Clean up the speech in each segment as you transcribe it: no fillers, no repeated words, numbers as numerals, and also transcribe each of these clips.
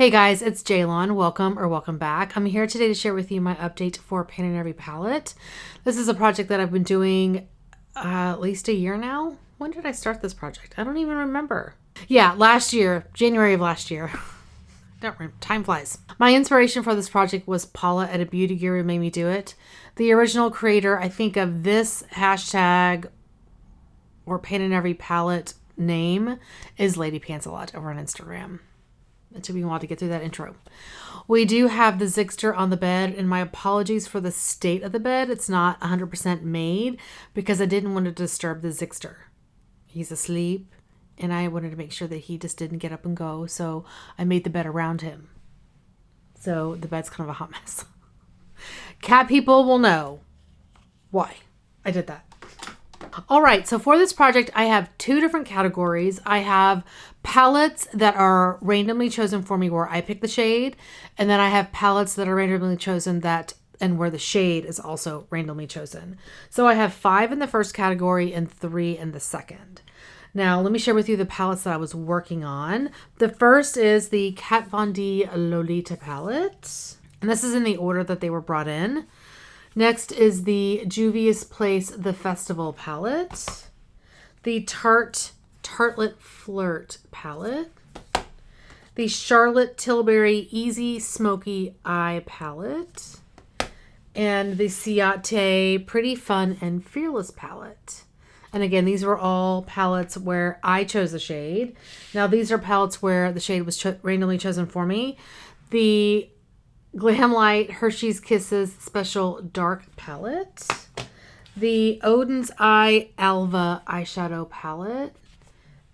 Hey guys, it's Jaylon. Welcome back. I'm here today to share with you my update for Paint in Every palette. This is a project that I've been doing at least a year now. When did I start this project? I don't even remember. Yeah, last year, January of last year. Don't remember. Time flies. My inspiration for this project was Paula at A Beauty Guru made me do it. The original creator, I think, of this hashtag or Paint in Every palette name is Lady Pantsalot over on Instagram. It took me a while to get through that intro. We do have the Zigster on the bed, and my apologies for the state of the bed. It's not 100% made because I didn't want to disturb the Zigster. He's asleep, and I wanted to make sure that he just didn't get up and go, so I made the bed around him. So the bed's kind of a hot mess. Cat people will know why I did that. All right, so for this project, I have two different categories. I have palettes that are randomly chosen for me where I pick the shade, and then I have palettes that are randomly chosen and where the shade is also randomly chosen. So I have 5 in the first category and 3 in the second. Now, let me share with you the palettes that I was working on. The first is the Kat Von D Lolita palette, and this is in the order that they were brought in. Next is the Juvia's Place The Festival palette, the Tartlette Flirt palette, the Charlotte Tilbury Easy Smoky Eye palette, and the Ciate Pretty Fun and Fearless palette. And again, these were all palettes where I chose the shade. Now, these are palettes where the shade was randomly chosen for me. The Glamlight Hershey's Kisses Special Dark Palette, the Oden's Eye Alva Eyeshadow Palette,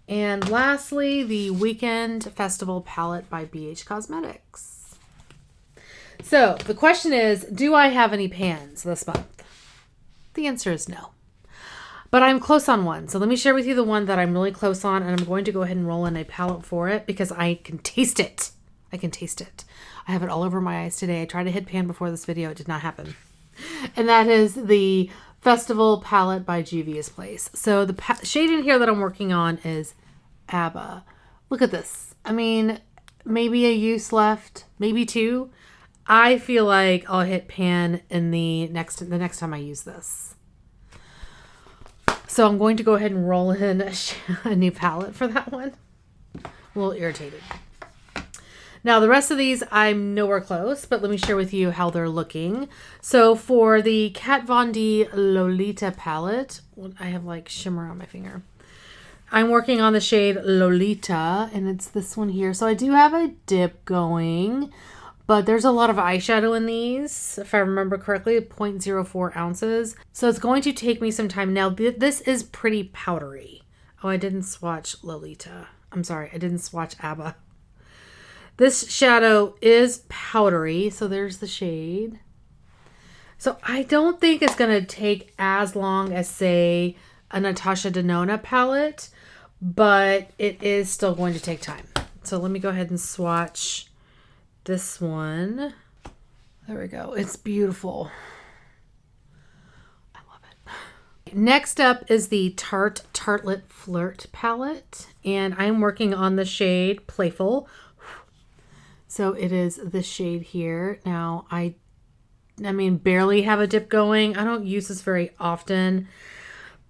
and lastly, the Weekend Festival Palette by BH Cosmetics. So the question is, do I have any pans this month? The answer is no. But I'm close on one. So let me share with you the one that I'm really close on, and I'm going to go ahead and roll in a palette for it because I can taste it. I can taste it. I have it all over my eyes today. I tried to hit pan before this video. It did not happen. And that is the Festival Palette by Juvia's Place. So the shade in here that I'm working on is ABBA. Look at this. I mean, maybe a use left, maybe 2. I feel like I'll hit pan in the next time I use this. So I'm going to go ahead and roll in a new palette for that one. A little irritated. Now, the rest of these, I'm nowhere close, but let me share with you how they're looking. So for the Kat Von D Lolita palette, I have like shimmer on my finger. I'm working on the shade Lolita, and it's this one here. So I do have a dip going, but there's a lot of eyeshadow in these, if I remember correctly, 0.04 ounces. So it's going to take me some time. Now, this is pretty powdery. Oh, I didn't swatch Lolita. I'm sorry, I didn't swatch ABBA. This shadow is powdery, so there's the shade. So I don't think it's going to take as long as, say, a Natasha Denona palette, but it is still going to take time. So let me go ahead and swatch this one. There we go. It's beautiful. I love it. Next up is the Tartlette Flirt palette, and I'm working on the shade Playful. So it is this shade here. Now, I mean, barely have a dip going. I don't use this very often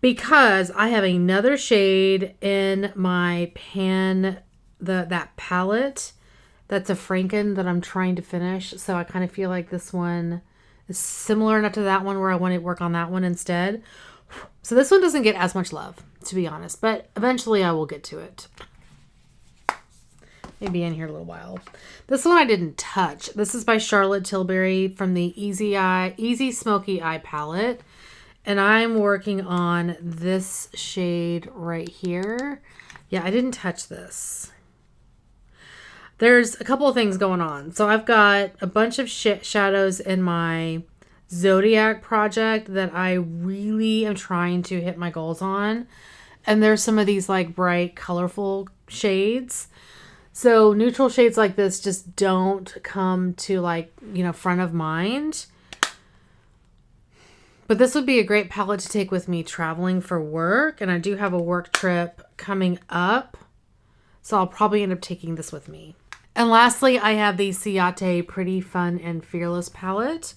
because I have another shade in my pan, that palette that's a Franken that I'm trying to finish. So I kind of feel like this one is similar enough to that one where I want to work on that one instead. So this one doesn't get as much love, to be honest, but eventually I will get to it. Maybe in here a little while. This one I didn't touch. This is by Charlotte Tilbury from the Easy Smoky Eye palette. And I'm working on this shade right here. Yeah, I didn't touch this. There's a couple of things going on. So I've got a bunch of shadows in my Zodiac project that I really am trying to hit my goals on. And there's some of these like bright, colorful shades. So neutral shades like this just don't come to front of mind. But this would be a great palette to take with me traveling for work. And I do have a work trip coming up. So I'll probably end up taking this with me. And lastly, I have the Ciate Pretty Fun and Fearless palette.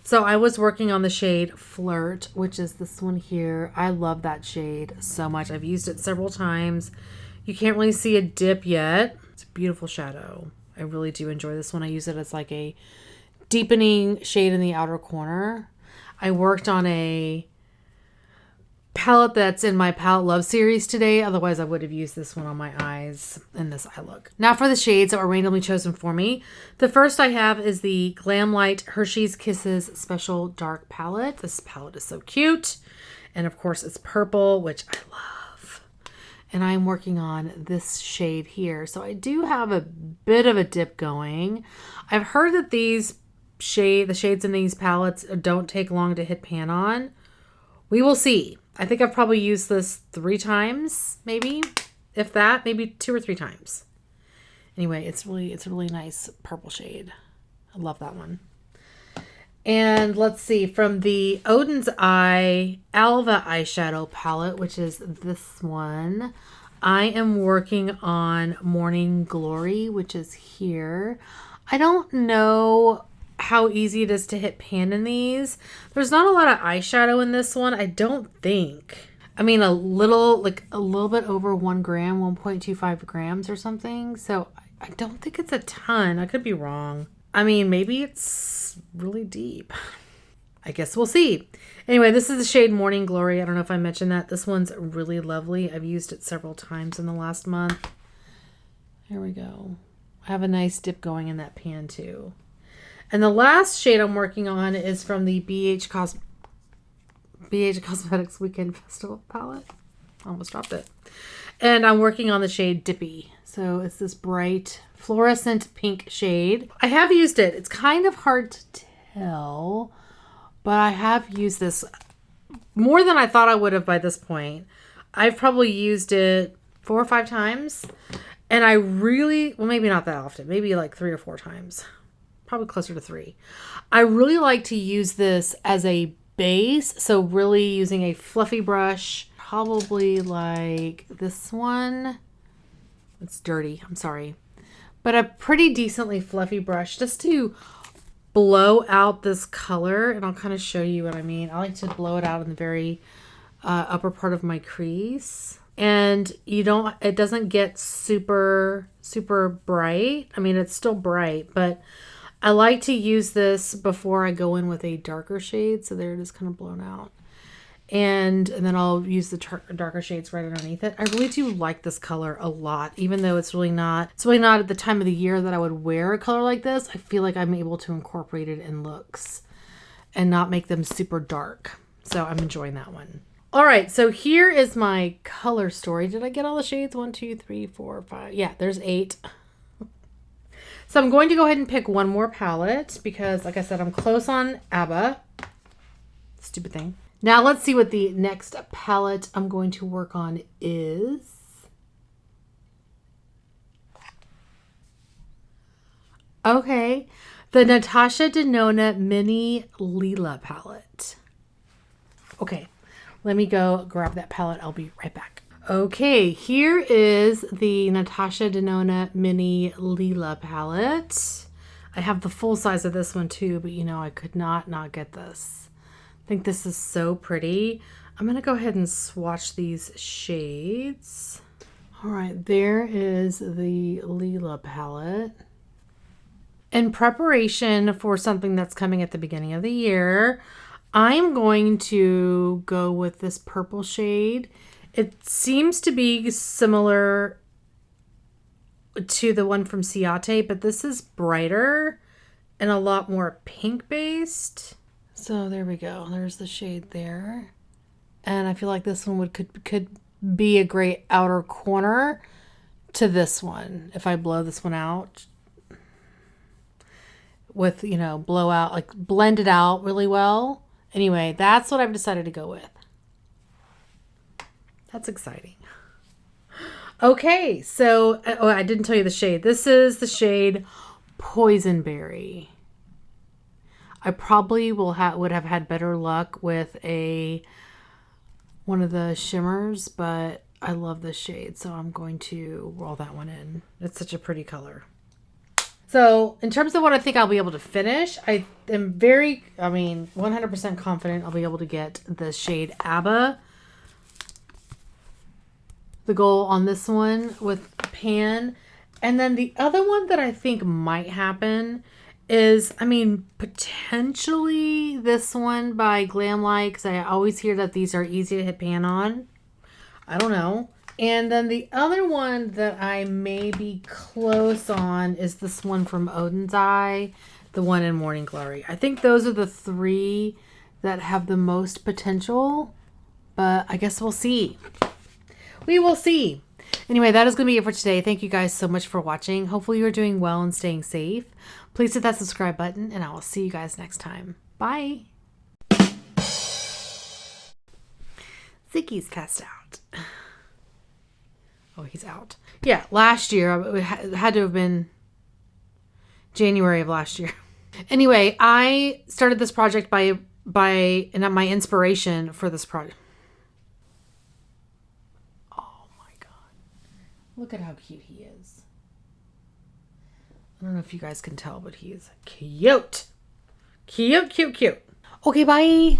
So I was working on the shade Flirt, which is this one here. I love that shade so much. I've used it several times. You can't really see a dip yet. It's a beautiful shadow. I really do enjoy this one. I use it as like a deepening shade in the outer corner. I worked on a palette that's in my Palette Love series today. Otherwise, I would have used this one on my eyes in this eye look. Now for the shades that were randomly chosen for me. The first I have is the Glam Light Hershey's Kisses Special Dark Palette. This palette is so cute. And of course, it's purple, which I love. And I'm working on this shade here. So I do have a bit of a dip going. I've heard that the shades in these palettes don't take long to hit pan on. We will see. I think I've probably used this 3 times, maybe, if that, maybe 2 or 3 times. Anyway, it's a really nice purple shade. I love that one. And let's see, from the Oden's Eye Alva eyeshadow palette, which is this one, I am working on Morning Glory, which is here. I don't know how easy it is to hit pan in these. There's not a lot of eyeshadow in this one, I don't think. I mean, a little bit over 1 gram, 1.25 grams or something. So I don't think it's a ton. I could be wrong. I mean, maybe it's really deep. I guess we'll see. Anyway, this is the shade Morning Glory. I don't know if I mentioned that. This one's really lovely. I've used it several times in the last month. Here we go. I have a nice dip going in that pan too. And the last shade I'm working on is from the BH Cosmetics Weekend Festival palette. I almost dropped it. And I'm working on the shade Dippy. So it's this bright fluorescent pink shade. I have used it. It's kind of hard to tell, but I have used this more than I thought I would have by this point. I've probably used it 4 or 5 times. And I really, well, maybe not that often, maybe like 3 or 4 times. Probably closer to 3. I really like to use this as a base. So really using a fluffy brush, probably like this one. It's dirty, I'm sorry. But a pretty decently fluffy brush just to blow out this color. And I'll kind of show you what I mean. I like to blow it out in the very upper part of my crease. And it doesn't get super, super bright. I mean, it's still bright, but I like to use this before I go in with a darker shade. So there it is, kind of blown out. And then I'll use the darker shades right underneath it. I really do like this color a lot, even though it's really not at the time of the year that I would wear a color like this. I feel like I'm able to incorporate it in looks and not make them super dark. So I'm enjoying that one. All right, so here is my color story. Did I get all the shades? 1, 2, 3, 4, 5. Yeah, there's 8. So I'm going to go ahead and pick one more palette because, like I said, I'm close on ABBA. Stupid thing. Now let's see what the next palette I'm going to work on is. Okay, the Natasha Denona Mini Lila palette. Okay, let me go grab that palette. I'll be right back. Okay, here is the Natasha Denona Mini Lila palette. I have the full size of this one too, but you know, I could not get this. I think this is so pretty. I'm going to go ahead and swatch these shades. All right, there is the Lila palette. In preparation for something that's coming at the beginning of the year, I'm going to go with this purple shade. It seems to be similar to the one from Ciate, but this is brighter and a lot more pink based. So there we go. There's the shade there. And I feel like this one could be a great outer corner to this one. If I blow this one out with, you know, blow out, like blend it out really well. Anyway, that's what I've decided to go with. That's exciting. Okay, so, oh, I didn't tell you the shade. This is the shade Poison Berry. I probably would have had better luck with one of the shimmers, but I love this shade, so I'm going to roll that one in. It's such a pretty color. So in terms of what I think I'll be able to finish, I am 100% confident I'll be able to get the shade ABBA. The goal on this one with pan. And then the other one that I think might happen is, potentially this one by Glamlight, because I always hear that these are easy to hit pan on. I don't know. And then the other one that I may be close on is this one from Oden's Eye, the one in Morning Glory. I think those are the three that have the most potential, but I guess we'll see. We will see. Anyway, that is going to be it for today. Thank you guys so much for watching. Hopefully you're doing well and staying safe. Please hit that subscribe button, and I will see you guys next time. Bye. Ziggy's passed out. Oh, he's out. Yeah, last year. It had to have been January of last year. Anyway, I started this project by my inspiration for this project. Oh my God. Look at how cute he is. I don't know if you guys can tell, but he is cute. Cute, cute, cute. Okay, bye.